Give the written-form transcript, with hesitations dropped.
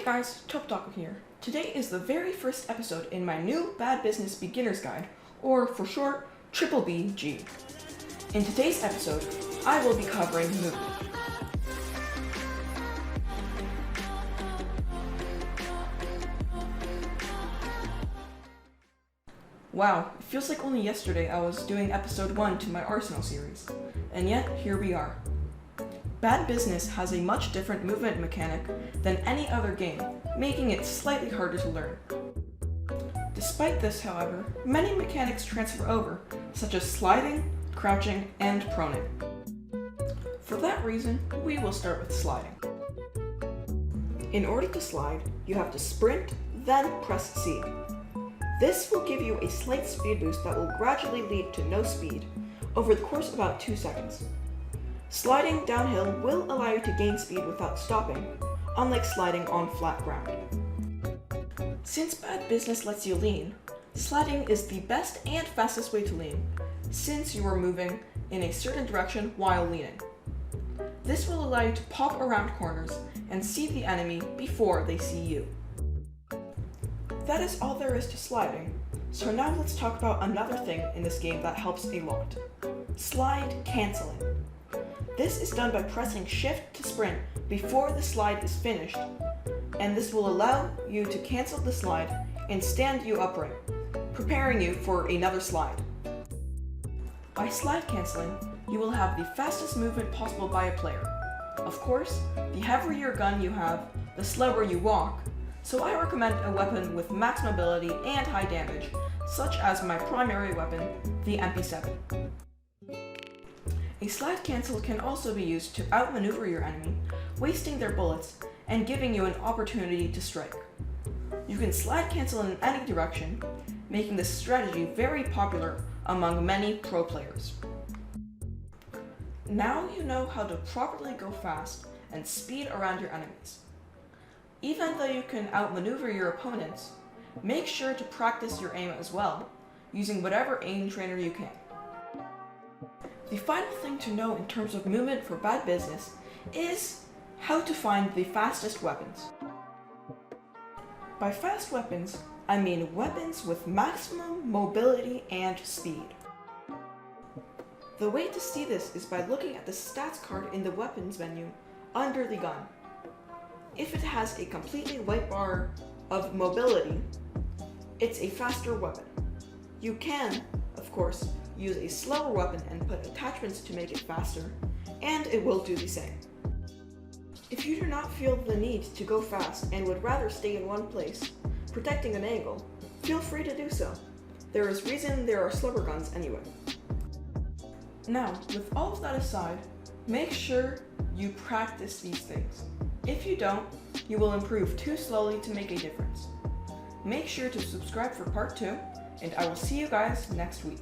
Hey guys, TobaTaco here. Today is the very first episode in my new Bad Business Beginner's Guide, or for short, BBBG. In today's episode, I will be covering movement. Wow, it feels like only yesterday I was doing episode 1 to my Arsenal series, and yet here we are. Bad Business has a much different movement mechanic than any other game, making it slightly harder to learn. Despite this, however, many mechanics transfer over, such as sliding, crouching, and proning. For that reason, we will start with sliding. In order to slide, you have to sprint, then press C. This will give you a slight speed boost that will gradually lead to no speed over the course of about 2 seconds. Sliding downhill will allow you to gain speed without stopping, unlike sliding on flat ground. Since Bad Business lets you lean, sliding is the best and fastest way to lean, since you are moving in a certain direction while leaning. This will allow you to pop around corners and see the enemy before they see you. That is all there is to sliding, so now let's talk about another thing in this game that helps a lot: slide canceling. This is done by pressing shift to sprint before the slide is finished, and this will allow you to cancel the slide and stand you upright, preparing you for another slide. By slide canceling, you will have the fastest movement possible by a player. Of course, the heavier your gun you have, the slower you walk, so I recommend a weapon with max mobility and high damage, such as my primary weapon, the MP7. A slide cancel can also be used to outmaneuver your enemy, wasting their bullets and giving you an opportunity to strike. You can slide cancel in any direction, making this strategy very popular among many pro players. Now you know how to properly go fast and speed around your enemies. Even though you can outmaneuver your opponents, make sure to practice your aim as well, using whatever aim trainer you can. The final thing to know in terms of movement for Bad Business is how to find the fastest weapons. By fast weapons, I mean weapons with maximum mobility and speed. The way to see this is by looking at the stats card in the weapons menu under the gun. If it has a completely white bar of mobility, it's a faster weapon. You can, of course, use a slower weapon and put attachments to make it faster, and it will do the same. If you do not feel the need to go fast and would rather stay in one place, protecting an angle, feel free to do so. There is reason there are slower guns anyway. Now, with all of that aside, make sure you practice these things. If you don't, you will improve too slowly to make a difference. Make sure to subscribe for part 2, and I will see you guys next week.